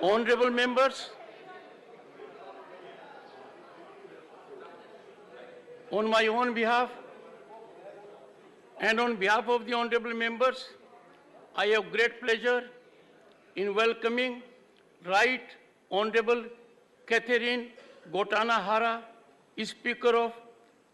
Honorable members, on my own behalf and on behalf of the honorable members, I have great pleasure in welcoming Right Honorable Catherine Gotana Hara, Speaker of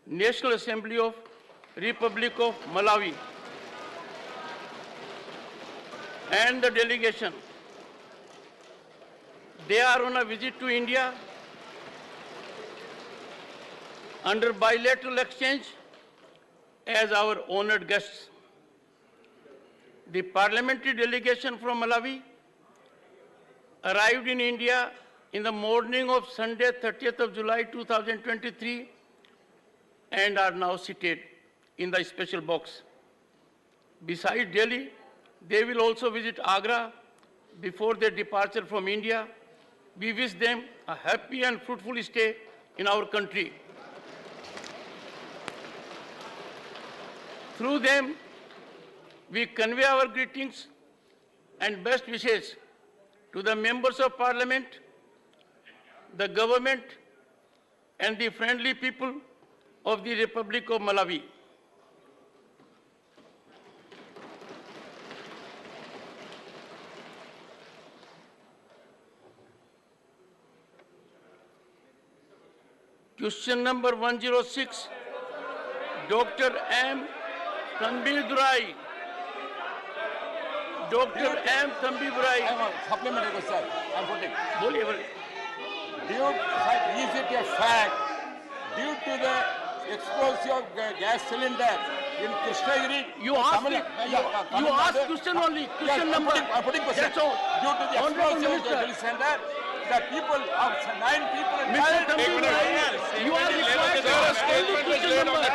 National Assembly of Republic of Malawi, and the delegation. They are on a visit to India under bilateral exchange as our honored guests. The parliamentary delegation from Malawi arrived in India in the morning of Sunday, 30th of July 2023, and are now seated in the special box. Besides Delhi, they will also visit Agra before their departure from India. We wish them a happy and fruitful stay in our country. Through them, we convey our greetings and best wishes to the members of Parliament, the government, and the friendly people of the Republic of Malawi. Question number 106, Dr. M. Thambidurai. Dr. M. Thambidurai. I have a supplementary question. I am putting. Boliye, boliye. Is it a fact, due to the explosive gas cylinder in Krishnagiri? You asked me. You asked question only. Question number. I'm putting question. That's all. Due to the explosive gas cylinder, the people of 9 people Mr. died. Thambidurai, you are required to ask only question number. You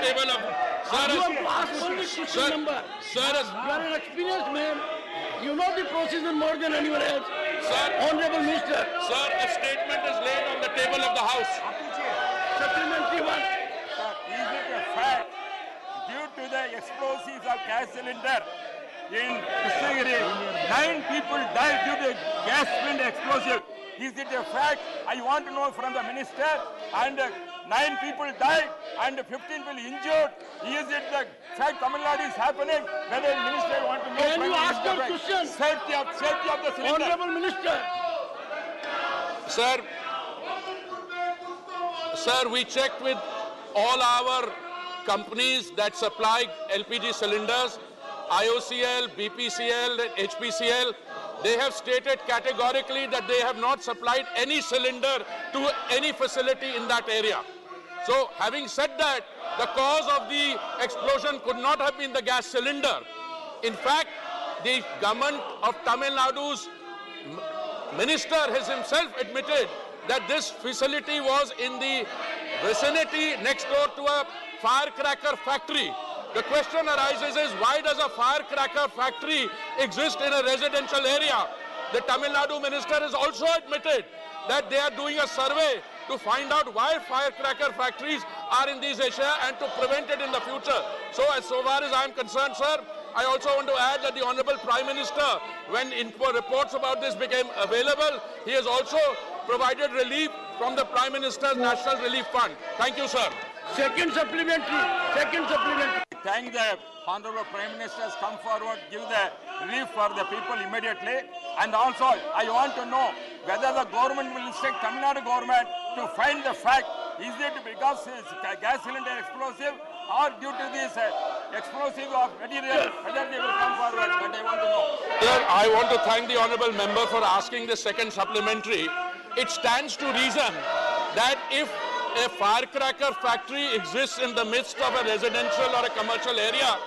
have to ask only question number. Sir, You are an experienced man. You know the procedure more than anyone else. Sir. Honorable Minister. sir, a statement is laid on the table of the House. Supplementary one. Is it a fact, due to the explosives of gas cylinder in Krishnagiri, 9 people died due to gas cylinder explosive? Is it a fact? I want to know from the minister. And 9 people died and 15 people injured. Is it the fact Tamil Nadu is happening? Whether the minister want to know. Can you ask your question? Safety of the cylinder. Honorable Minister. Sir, we checked with all our companies that supply LPG cylinders, IOCL, BPCL, and HPCL. They have stated categorically that they have not supplied any cylinder to any facility in that area. So, having said that, the cause of the explosion could not have been the gas cylinder. In fact, the government of Tamil Nadu's minister has himself admitted that this facility was in the vicinity next door to a firecracker factory. The question arises is, why does a firecracker factory exist in a residential area? The Tamil Nadu minister has also admitted that they are doing a survey to find out why firecracker factories are in these areas and to prevent it in the future. So far as I am concerned, sir, I also want to add that the Honorable Prime Minister, when reports about this became available, he has also provided relief from the Prime Minister's National Relief Fund. Thank you, sir. Second supplementary. Thank the Honorable Prime Minister has come forward, give the relief for the people immediately. And also, I want to know whether the government will instruct Tamil Nadu government to find the fact, is it because gas cylinder explosive or due to this explosive of material, whether they will come forward, but I want to know. Sir, I want to thank the Honorable Member for asking the second supplementary. It stands to reason that if a firecracker factory exists in the midst of a residential or a commercial area,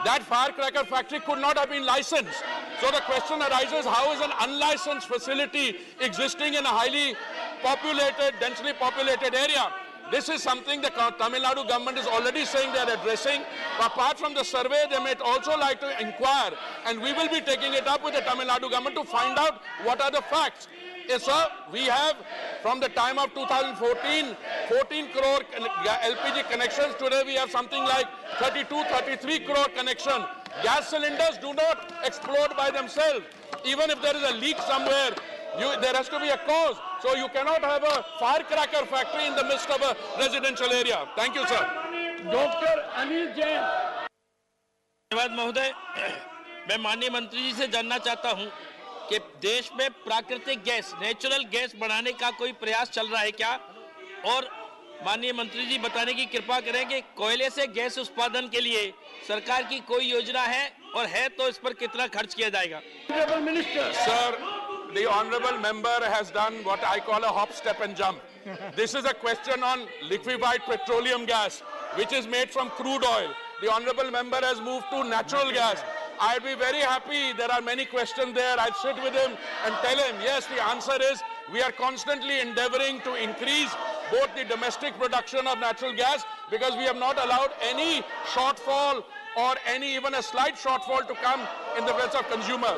that firecracker factory could not have been licensed. So the question arises, how is an unlicensed facility existing in a highly populated, densely populated area? This is something the Tamil Nadu government is already saying they are addressing. Apart from the survey, they may also like to inquire, and we will be taking it up with the Tamil Nadu government to find out what are the facts. Yes, sir, we have, from the time of 2014, 14 crore LPG connections. Today we have something like 32, 33 crore connection. Gas cylinders do not explode by themselves. Even if there is a leak somewhere, There has to be a cause. So you cannot have a firecracker factory in the midst of a residential area. Thank you, sir. Dr. Anil Jain. धन्यवाद महोदय। मैं माननीय मंत्री जी से जानना चाहता हूं कि देश में प्राकृतिक गैस, नेचुरल गैस बढ़ाने का कोई प्रयास चल रहा है क्या? और माननीय मंत्री जी बताने की कृपा करें कि कोयले से गैस उत्पादन के लिए सरकार की कोई योजना है, और है तो इस पर कितना खर्च किया जाएगा? Honorable Minister. Sir, the honorable member has done what I call a hop, step and jump. This is a question on liquefied petroleum gas, which is made from crude oil. The honorable member has moved to natural gas. I'd be very happy. There are many questions there. I'd sit with him and tell him, yes, the answer is we are constantly endeavoring to increase both the domestic production of natural gas, because we have not allowed any shortfall or even a slight shortfall to come in the presence of consumer.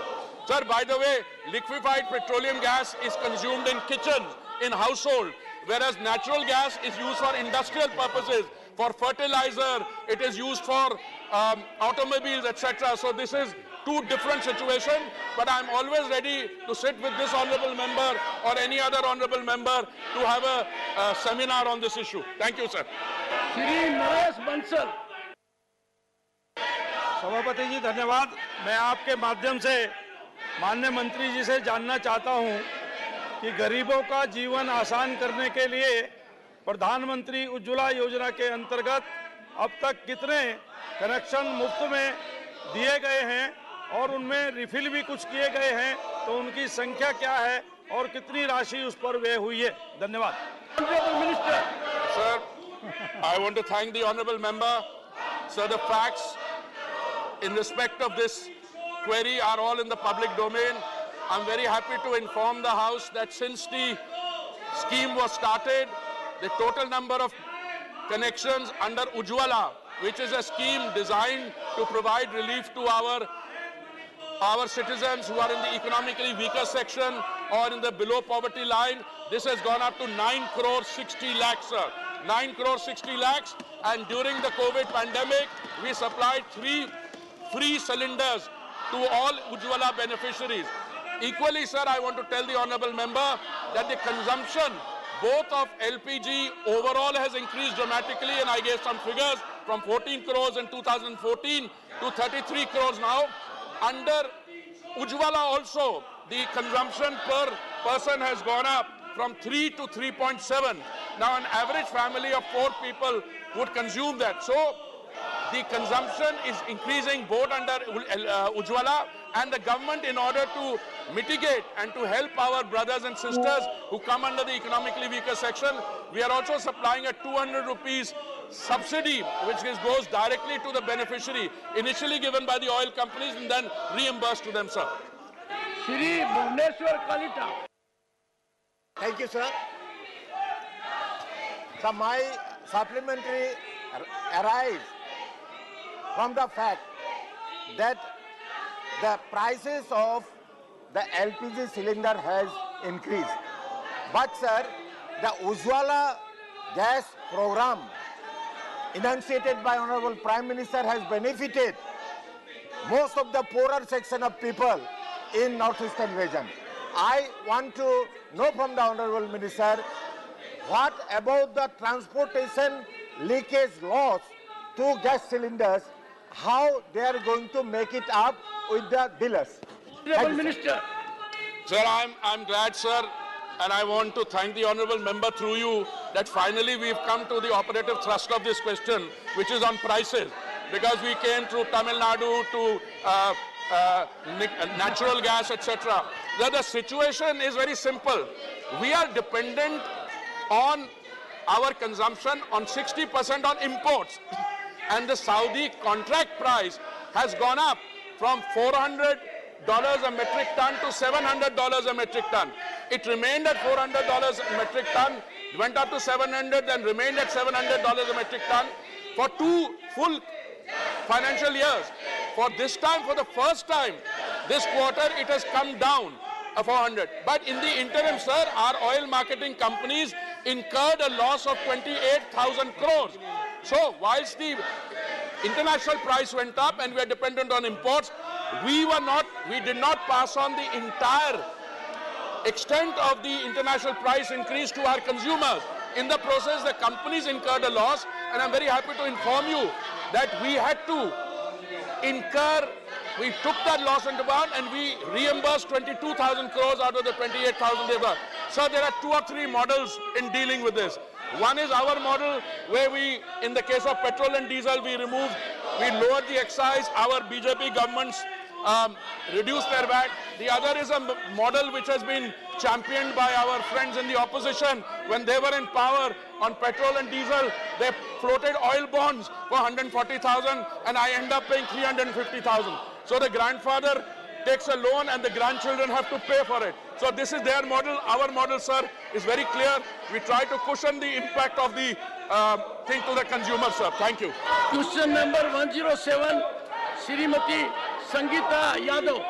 Sir, by the way, liquefied petroleum gas is consumed in kitchens, in household, whereas natural gas is used for industrial purposes, for fertilizer, it is used for automobiles, etc. So this is two different situations, but I'm always ready to sit with this honorable member or any other honorable member to have a seminar on this issue. Thank you, sir. Shri Naresh Bansal. सभापति जी धन्यवाद। मैं आपके माध्यम से माननीय मंत्री जी से जानना चाहता हूं कि गरीबों का जीवन आसान करने के लिए प्रधानमंत्री उज्ज्वला योजना के अंतर्गत अब तक कितने कनेक्शन मुफ्त में दिए गए हैं और उनमें रिफिल भी कुछ किए गए हैं, तो उनकी संख्या क्या है और कितनी राशि उस पर व्यय हुई है? धन्यवाद। Honorable Minister. Sir, I want to thank the honorable member. Sir, the facts in respect of this query are all in the public domain. I'm very happy to inform the House that since the scheme was started, the total number of connections under Ujjwala, which is a scheme designed to provide relief to our citizens who are in the economically weaker section or in the below poverty line, this has gone up to 9 crore 60 lakhs, sir. 9 crore 60 lakhs, and during the COVID pandemic, we supplied 3 free cylinders to all Ujjwala beneficiaries. Equally, sir, I want to tell the honorable member that the consumption both of LPG overall has increased dramatically, and I gave some figures from 14 crores in 2014 to 33 crores now. Under Ujjwala also, the consumption per person has gone up from 3 to 3.7. Now, an average family of 4 people would consume that. So, the consumption is increasing both under Ujjwala, and the government, in order to mitigate and to help our brothers and sisters who come under the economically weaker section, we are also supplying a 200 rupees subsidy, which goes directly to the beneficiary, initially given by the oil companies and then reimbursed to them, sir. Shri Bhubaneswar Kalita. Thank you, sir. So my supplementary arises from the fact that the prices of the LPG cylinder has increased. But sir, the Ujjwala gas program enunciated by Honorable Prime Minister has benefited most of the poorer section of people in northeastern region. I want to know from the Honorable Minister, what about the transportation leakage loss to gas cylinders, how they are going to make it up with the dealers? Honorable Minister. Sir, I'm glad, sir, and I want to thank the honorable member through you that finally we've come to the operative thrust of this question, which is on prices, because we came through Tamil Nadu to natural gas, etc. The situation is very simple. We are dependent on our consumption on 60% on imports, and the Saudi contract price has gone up from $400 a metric ton to $700 a metric ton. It remained at $400 a metric ton, went up to $700, then remained at $700 a metric ton for 2 full financial years. For this time, for the first time, this quarter, it has come down a 400. But in the interim, sir, our oil marketing companies incurred a loss of 28,000 crores. So, whilst the international price went up and we are dependent on imports, we did not pass on the entire extent of the international price increase to our consumers. In the process, the companies incurred a loss, and I'm very happy to inform you that we had to we took that loss into account and we reimbursed 22,000 crores out of the 28,000 they were. So there are 2 or 3 models in dealing with this. One is our model where we, in the case of petrol and diesel, we lowered the excise. Our BJP governments reduced their VAT. The other is a model which has been championed by our friends in the opposition. When they were in power on petrol and diesel, they floated oil bonds for 140,000 and I end up paying 350,000. So the grandfather takes a loan and the grandchildren have to pay for it. So this is their model. Our model, sir, is very clear. We try to cushion the impact of the thing to the consumer, sir. Thank you. Question number 107, Srimati Sangeeta Yadav.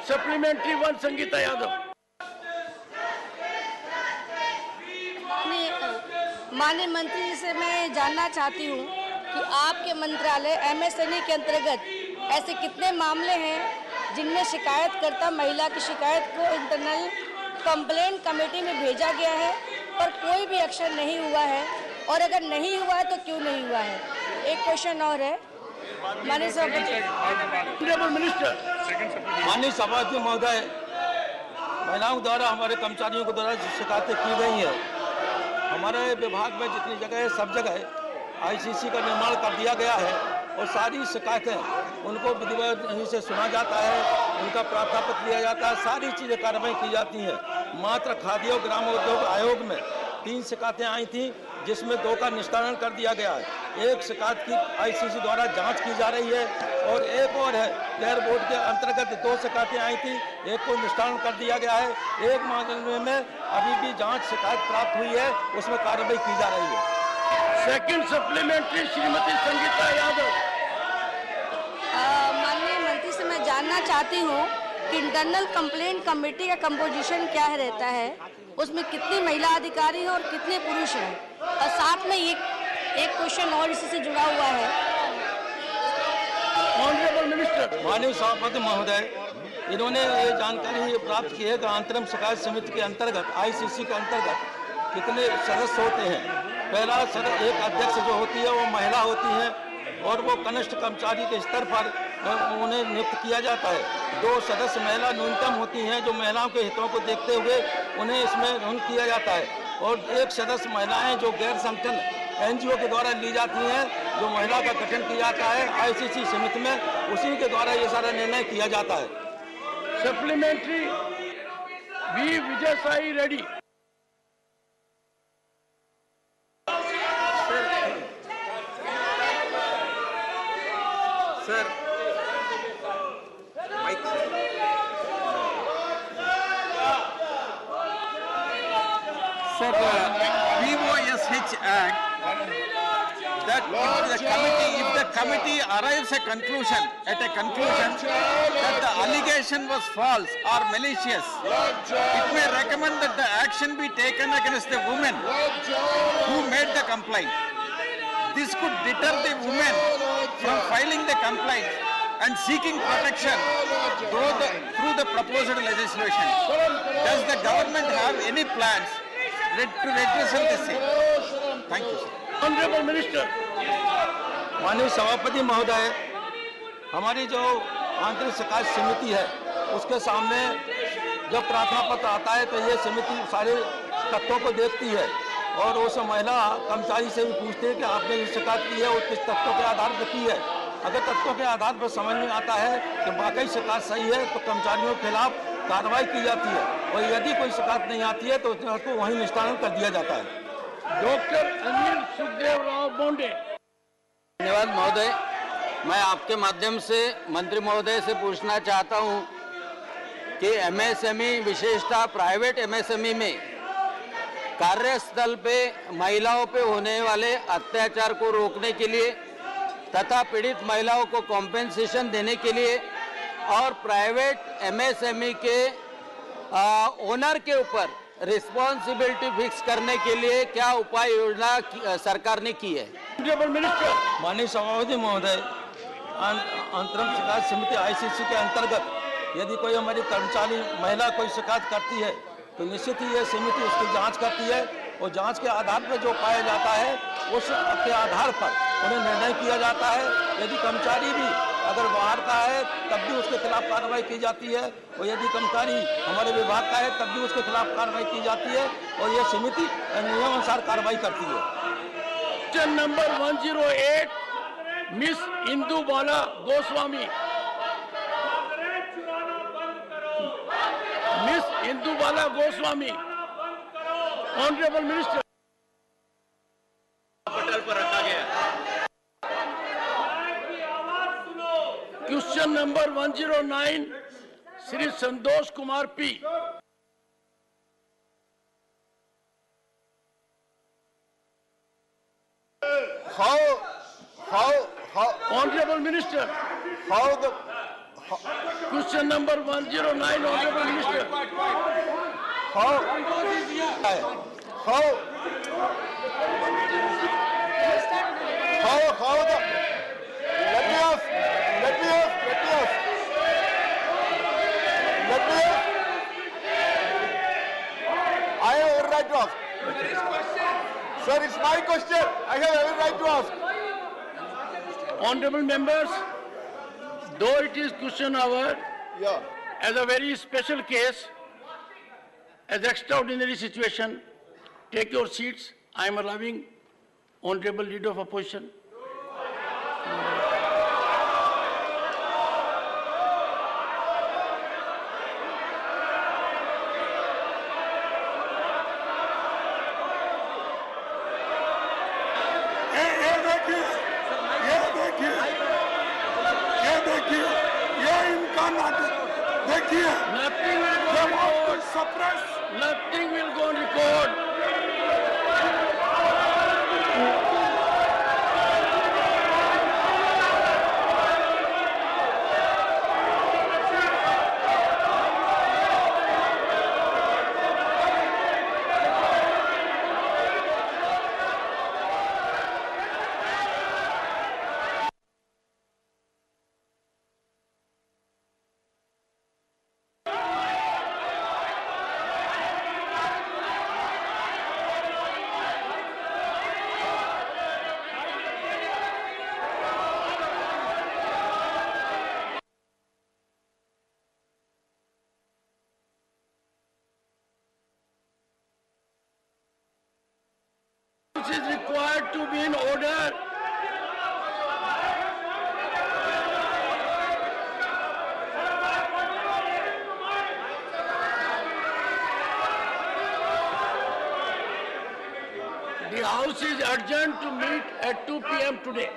Supplementary 1, Sangeeta Yadav. माननीय मंत्री जी से मैं जानना चाहती हूँ कि आपके मंत्रालय एमएसएमई के अंतर्गत ऐसे कितने मामले हैं जिनमें शिकायतकर्ता महिला की शिकायत को इंटरनल कंप्लेंट कमेटी में भेजा गया है पर कोई भी एक्शन नहीं हुआ है, और अगर नहीं हुआ है तो क्यों नहीं हुआ है। एक क्वेश्चन और है माननीय सभापति महोदय, महिलाओं द्वारा हमारे कर्मचारियों के द्वारा शिकायतें की गई है। हमारे विभाग में जितनी जगह है सब जगह आईसीसी का निर्माण कर दिया गया है और सारी शिकायतें उनको विधिवत से सुना जाता है, उनका प्रार्थना पत्र दिया जाता है, सारी चीज़ें कार्रवाई की जाती हैं। मात्र खादी और ग्रामोद्योग आयोग में 3 शिकायतें आई थी जिसमें 2 का निस्तारण कर दिया गया है। 1 शिकायत की आईसीसी द्वारा जांच की जा रही है और एक और है गैर बोर्ड के अंतर्गत 2 शिकायतें आई थी, 1 को निस्तारण कर दिया गया है। 1 मामले में अभी भी जांच शिकायत प्राप्त हुई है, उसमें कार्रवाई की जा रही है। Second supplementary Shrimati Sangeeta Yadav. माननीय मंत्री से मैं जानना चाहती हूँ कि इंटरनल कंप्लेंट कमेटी का कंपोजिशन क्या रहता है, उसमें कितनी महिला अधिकारी हैं और कितने पुरुष हैं, और साथ में एक क्वेश्चन और इसी से जुड़ा हुआ है। Honourable minister. माननीय सभापति महोदय, इन्होंने ये जानकारी प्राप्त की है कि अंतरिम शिकायत समिति के अंतर्गत आईसीसी के अंतर्गत कितने सदस्य होते हैं। पहला एक अध्यक्ष जो होती है वो महिला होती है और वो कनिष्ठ कर्मचारी के स्तर पर उन्हें नियुक्त किया जाता है। 2 सदस्य महिला न्यूनतम होती हैं जो महिलाओं के हितों को देखते हुए उन्हें इसमें नियुक्त किया जाता है, और 1 सदस्य महिलाएं जो गैर संगठन एनजीओ के द्वारा ली जाती हैं, जो महिला का गठन किया जाता है आईसीसी समिति में, उसी के द्वारा ये सारा निर्णय किया जाता है। Supplementary V Vijay Sai Reddy. Sir VOSH Act, that if the committee arrives at a conclusion that the allegation was false or malicious, it may recommend that the action be taken against the woman who made the complaint. This could deter the women from filing the complaint and seeking protection through the proposed legislation. Does the government have any plans to redress the same? Thank you, sir. Honourable minister. माननीय सभापति महोदय, हमारी जो आंतरिक शिकायत समिति है उसके सामने जब प्रार्थना पत्र आता है तो ये समिति सारे तथ्यों को देखती है और उस महिला कर्मचारी से भी पूछते हैं कि आपने जो शिकायत की है वो किस तथ्यों के आधार पर की है। अगर तथ्यों के आधार पर समझ में आता है कि वाकई शिकायत सही है तो कर्मचारियों के खिलाफ कार्रवाई की जाती है, और यदि कोई शिकायत नहीं आती है तो उसको वहीं निस्तारण कर दिया जाता है। डॉक्टर अनिल सुखदेव राव बोंडे। धन्यवाद महोदय, मैं आपके माध्यम से मंत्री महोदय से पूछना चाहता हूं कि एमएसएमई विशेषतः प्राइवेट एमएसएमई में कार्यस्थल पे महिलाओं पे होने वाले अत्याचार को रोकने के लिए तथा पीड़ित महिलाओं को कॉम्पेंसेशन देने के लिए और प्राइवेट एमएसएमई के ओनर के ऊपर रिस्पॉन्सिबिलिटी फिक्स करने के लिए क्या उपाय योजना सरकार ने की है। माननीय सभापति महोदय, अंतरंग शिकायत समिति ICC के अंतर्गत यदि कोई हमारी कर्मचारी महिला कोई शिकायत करती है तो निश्चित ही ये समिति उसकी जांच करती है और जांच के आधार पर जो पाया जाता है उस के आधार पर उन्हें निर्णय किया जाता है। यदि कर्मचारी भी अगर बाहर का है तब भी उसके खिलाफ कार्रवाई की जाती है और यदि कर्मचारी हमारे विभाग का है तब भी उसके खिलाफ कार्रवाई की जाती है और यह समिति नियमानुसार कार्रवाई करती है। क्वेश्चन नंबर 108 मिस इंदु बाला गोस्वामी। मिस इंदु बाला गोस्वामी, ऑनरेबल मिनिस्टर। पटल पर रखा गया। Question number 109 Shri Santosh Kumar P. How honourable minister. Question number 109 honourable minister. I have every right to ask. Sir, it's my question. I have every right to ask. Honorable members, though it is question hour, Yeah. as a very special case, as extraordinary situation, take your seats. I am allowing Honorable Leader of Opposition. Nothing will go on record. Nothing will go on record. This is required to be in order. The House is urgent to meet at 2 p.m. today.